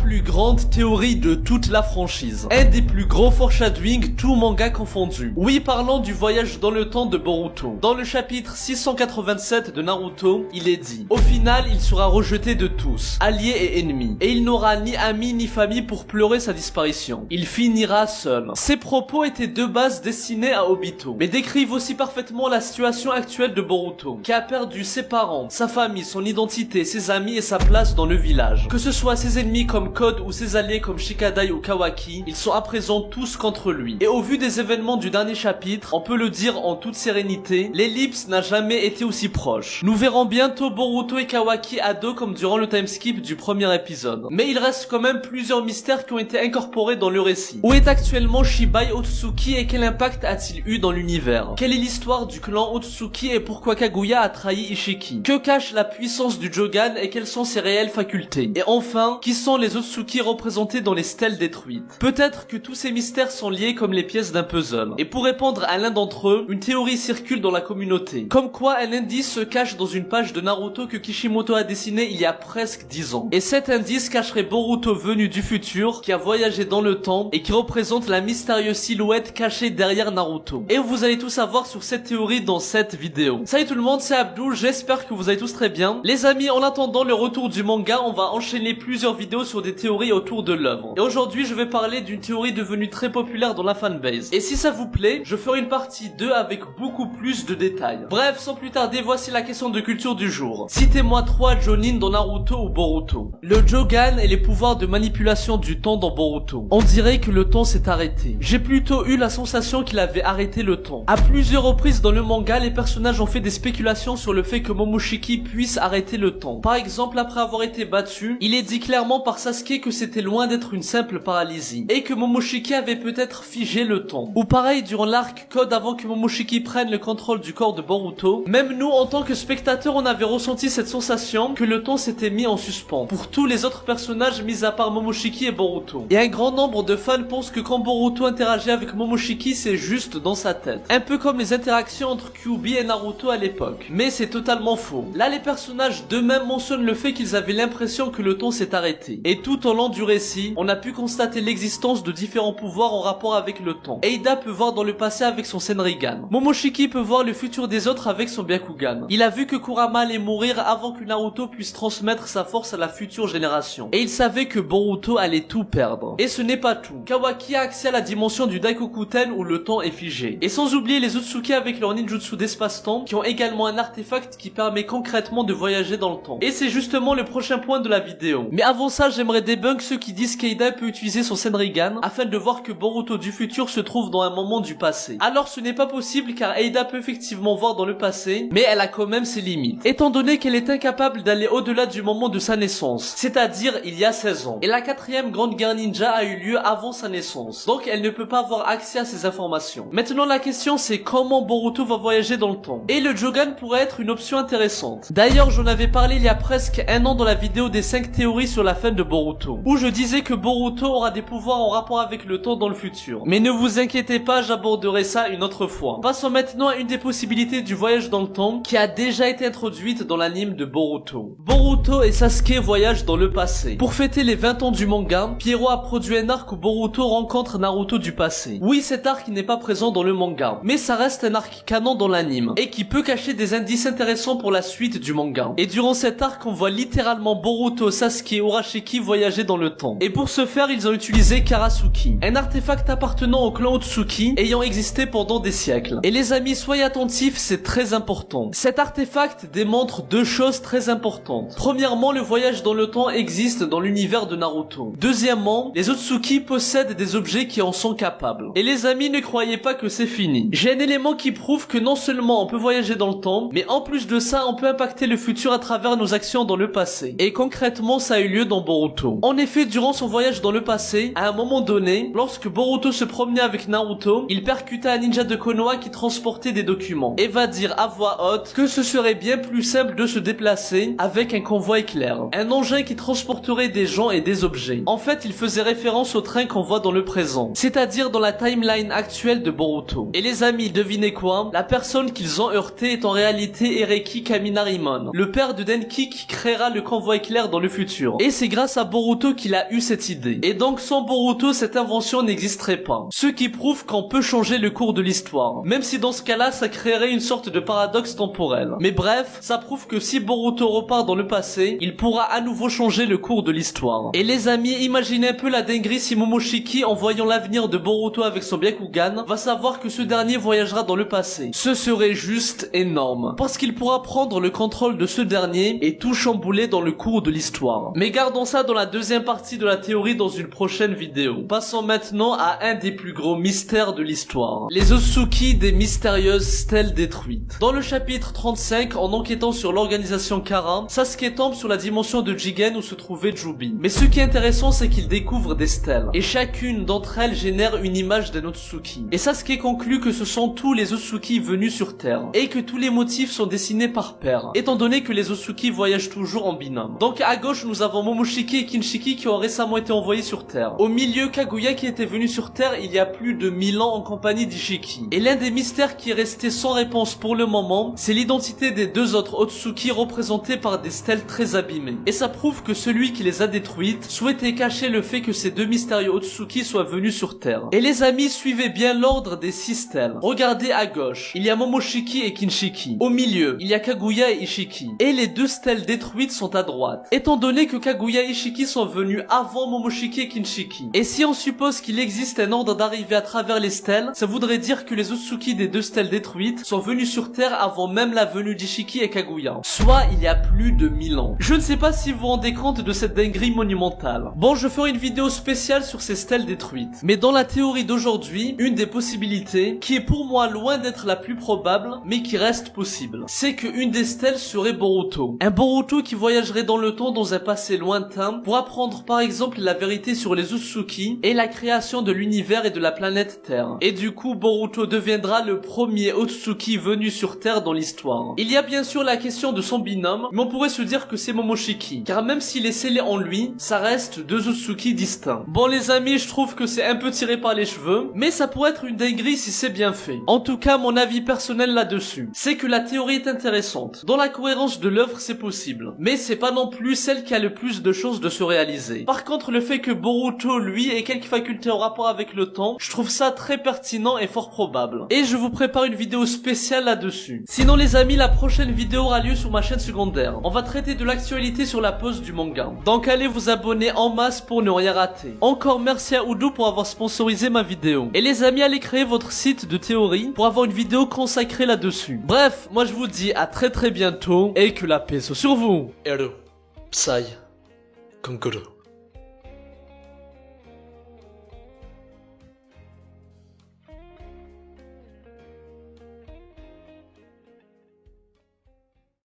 plus grande théorie de toute la franchise. Un des plus gros foreshadowing, tout manga confondu. Oui, parlons du voyage dans le temps de Boruto. Dans le chapitre 687 de Naruto, il est dit: au final, il sera rejeté de tous, alliés et ennemis, et il n'aura ni amis ni famille pour pleurer sa disparition. Il finira seul. Ces propos étaient de base destinés à Obito, mais décrivent aussi parfaitement la situation actuelle de Boruto, qui a perdu ses parents, sa famille, son identité, ses amis et sa place dans le village. Que ce soit ses ennemis comme Code ou ses alliés comme Shikadai ou Kawaki, ils sont à présent tous contre lui. Et au vu des événements du dernier chapitre, on peut le dire en toute sérénité, l'ellipse n'a jamais été aussi proche. Nous verrons bientôt Boruto et Kawaki à dos comme durant le timeskip du premier épisode. Mais il reste quand même plusieurs mystères qui ont été incorporés dans le récit. Où est actuellement Shibai Otsutsuki et quel impact a-t-il eu dans l'univers? Quelle est l'histoire du clan Otsutsuki et pourquoi Kaguya a trahi Ishiki? Que cache la puissance du Jogan et quelles sont ses réelles facultés? Et enfin, qui sont les Otsutsuki représentés dans les stèles détruites? Peut-être que tous ces mystères sont liés comme les pièces d'un puzzle. Et pour répondre à l'un d'entre eux, une théorie circule dans la communauté. Comme quoi un indice se cache dans une page de Naruto que Kishimoto a dessiné il y a presque 10 ans. Et cet indice cacherait Boruto venu du futur, qui a voyagé dans le temps et qui représente la mystérieuse silhouette cachée derrière Naruto. Et vous allez tout savoir sur cette théorie dans cette vidéo. Salut tout le monde, c'est Abdou, j'espère que vous allez tous très bien. Les amis, en attendant le retour du manga, on va enchaîner plusieurs vidéos sur des théories autour de l'œuvre. Et aujourd'hui, je vais parler d'une théorie devenue très populaire dans la fanbase. Et si ça vous plaît, je ferai une partie 2 avec beaucoup plus de détails. Bref, sans plus tarder, voici la question de culture du jour. Citez-moi 3 Jonin dans Naruto ou Boruto. Le Jogan et les pouvoirs de manipulation du temps dans Boruto. On dirait que le temps s'est arrêté. J'ai plutôt eu la sensation qu'il avait arrêté le temps. À plusieurs reprises dans le manga, les personnages ont fait des spéculations sur le fait que Momoshiki puisse arrêter le temps. Par exemple, après avoir été battu, il est dit clairement par Sasuke que c'était loin d'être une simple paralysie, et que Momoshiki avait peut-être figé le temps. Ou pareil durant l'arc Code avant que Momoshiki prenne le contrôle du corps de Boruto, même nous en tant que spectateurs on avait ressenti cette sensation que le temps s'était mis en suspens, pour tous les autres personnages mis à part Momoshiki et Boruto. Et un grand nombre de fans pensent que quand Boruto interagit avec Momoshiki c'est juste dans sa tête. Un peu comme les interactions entre Kyuubi et Naruto à l'époque. Mais c'est totalement faux. Là les personnages d'eux-mêmes mentionnent le fait qu'ils avaient l'impression que le temps s'est arrêté. Et tout au long du récit, on a pu constater l'existence de différents pouvoirs en rapport avec le temps. Eida peut voir dans le passé avec son Senrigan. Momoshiki peut voir le futur des autres avec son Byakugan. Il a vu que Kurama allait mourir avant que Naruto puisse transmettre sa force à la future génération. Et il savait que Boruto allait tout perdre. Et ce n'est pas tout. Kawaki a accès à la dimension du Daikokuten où le temps est figé. Et sans oublier les Otsutsuki avec leur ninjutsu d'espace-temps qui ont également un artefact qui permet concrètement de voyager dans le temps. Et c'est justement le prochain point de la vidéo. Mais avant ça, j'aimerais débunk ceux qui disent qu'Eida peut utiliser son Senrigan afin de voir que Boruto du futur se trouve dans un moment du passé. Alors ce n'est pas possible car Eida peut effectivement voir dans le passé, mais elle a quand même ses limites. Étant donné qu'elle est incapable d'aller au-delà du moment de sa naissance, c'est-à-dire il y a 16 ans. Et la 4e grande guerre ninja a eu lieu avant sa naissance. Donc elle ne peut pas avoir accès à ces informations. Maintenant la question c'est comment Boruto va voyager dans le temps. Et le Jogan pourrait être une option intéressante. D'ailleurs j'en avais parlé il y a presque un an dans la vidéo des 5 théories sur la fin de Boruto, où je disais que Boruto aura des pouvoirs en rapport avec le temps dans le futur. Mais ne vous inquiétez pas, j'aborderai ça une autre fois. Passons maintenant à une des possibilités du voyage dans le temps qui a déjà été introduite dans l'anime de Boruto. Boruto et Sasuke voyagent dans le passé. Pour fêter les 20 ans du manga, Pierrot a produit un arc où Boruto rencontre Naruto du passé. Oui, cet arc n'est pas présent dans le manga, mais ça reste un arc canon dans l'anime, et qui peut cacher des indices intéressants pour la suite du manga. Et durant cet arc, on voit littéralement Boruto, Sasuke et Urashiki voyager dans le temps. Et pour ce faire, ils ont utilisé Karasuki, un artefact appartenant au clan Otsuki, ayant existé pendant des siècles. Et les amis, soyez attentifs, c'est très important. Cet artefact démontre 2 choses très importantes. Premièrement, le voyage dans le temps existe dans l'univers de Naruto. Deuxièmement, les Otsuki possèdent des objets qui en sont capables. Et les amis, ne croyez pas que c'est fini. J'ai un élément qui prouve que non seulement on peut voyager dans le temps, mais en plus de ça, on peut impacter le futur à travers nos actions dans le passé. Et concrètement, ça a eu lieu dans Boruto. En effet, durant son voyage dans le passé, à un moment donné, lorsque Boruto se promenait avec Naruto, il percuta un ninja de Konoha qui transportait des documents, et va dire à voix haute que ce serait bien plus simple de se déplacer avec un convoi éclair, un engin qui transporterait des gens et des objets. En fait, il faisait référence au train qu'on voit dans le présent, c'est-à-dire dans la timeline actuelle de Boruto. Et les amis, devinez quoi? La personne qu'ils ont heurté est en réalité Ereki Kaminarimon, le père de Denki qui créera le convoi éclair dans le futur. Et c'est grâce à Boruto qu'il a eu cette idée. Et donc sans Boruto, cette invention n'existerait pas. Ce qui prouve qu'on peut changer le cours de l'histoire. Même si dans ce cas-là, ça créerait une sorte de paradoxe temporel. Mais bref, ça prouve que si Boruto repart dans le passé, il pourra à nouveau changer le cours de l'histoire. Et les amis, imaginez un peu la dinguerie si Momoshiki, en voyant l'avenir de Boruto avec son Byakugan, va savoir que ce dernier voyagera dans le passé. Ce serait juste énorme. Parce qu'il pourra prendre le contrôle de ce dernier et tout chambouler dans le cours de l'histoire. Mais gardons ça dans la deuxième partie de la théorie dans une prochaine vidéo. Passons maintenant à un des plus gros mystères de l'histoire. Les Otsutsuki des mystérieuses stèles détruites. Dans le chapitre 35, en enquêtant sur l'organisation Kara, Sasuke tombe sur la dimension de Jigen où se trouvait Jubi. Mais ce qui est intéressant, c'est qu'il découvre des stèles. Et chacune d'entre elles génère une image d'un Otsutsuki. Et Sasuke conclut que ce sont tous les Otsutsuki venus sur Terre. Et que tous les motifs sont dessinés par paire. Étant donné que les Otsutsuki voyagent toujours en binôme. Donc à gauche, nous avons Momoshiki et Kinshiki qui ont récemment été envoyés sur Terre. Au milieu, Kaguya qui était venu sur Terre il y a plus de 1000 ans en compagnie d'Ishiki. Et l'un des mystères qui est resté sans réponse pour le moment, c'est l'identité des deux autres Otsutsuki représentés par des stèles très abîmées. Et ça prouve que celui qui les a détruites souhaitait cacher le fait que ces deux mystérieux Otsutsuki soient venus sur Terre. Et les amis, suivez bien l'ordre des 6 stèles. Regardez à gauche, il y a Momoshiki et Kinshiki. Au milieu, il y a Kaguya et Ishiki. Et les deux stèles détruites sont à droite. Étant donné que Kaguya et Ishiki sont venus avant Momoshiki et Kinshiki. Et si on suppose qu'il existe un ordre d'arrivée à travers les stèles, ça voudrait dire que les Otsutsuki des deux stèles détruites sont venus sur Terre avant même la venue d'Ishiki et Kaguya. Soit il y a plus de 1000 ans. Je ne sais pas si vous vous rendez compte de cette dinguerie monumentale. Bon, je ferai une vidéo spéciale sur ces stèles détruites. Mais dans la théorie d'aujourd'hui, une des possibilités, qui est pour moi loin d'être la plus probable, mais qui reste possible, c'est que une des stèles serait Boruto. Un Boruto qui voyagerait dans le temps dans un passé lointain pour apprendre par exemple la vérité sur les Otsutsuki et la création de l'univers et de la planète Terre. Et du coup, Boruto deviendra le premier Otsutsuki venu sur Terre dans l'histoire. Il y a bien sûr la question de son binôme, mais on pourrait se dire que c'est Momoshiki, car même s'il est scellé en lui, ça reste deux Otsutsuki distincts. Bon les amis, je trouve que c'est un peu tiré par les cheveux, mais ça pourrait être une dinguerie si c'est bien fait. En tout cas, mon avis personnel là-dessus, c'est que la théorie est intéressante. Dans la cohérence de l'œuvre, c'est possible, mais c'est pas non plus celle qui a le plus de chances de se réaliser. Par contre, le fait que Boruto, lui, ait quelques facultés en rapport avec le temps, je trouve ça très pertinent et fort probable. Et je vous prépare une vidéo spéciale là-dessus. Sinon les amis, la prochaine vidéo aura lieu sur ma chaîne secondaire. On va traiter de l'actualité sur la pause du manga. Donc allez vous abonner en masse pour ne rien rater. Encore merci à Udo pour avoir sponsorisé ma vidéo. Et les amis, allez créer votre site de théorie pour avoir une vidéo consacrée là-dessus. Bref, moi je vous dis à très bientôt et que la paix soit sur vous. Ero, Psy, Konkuro.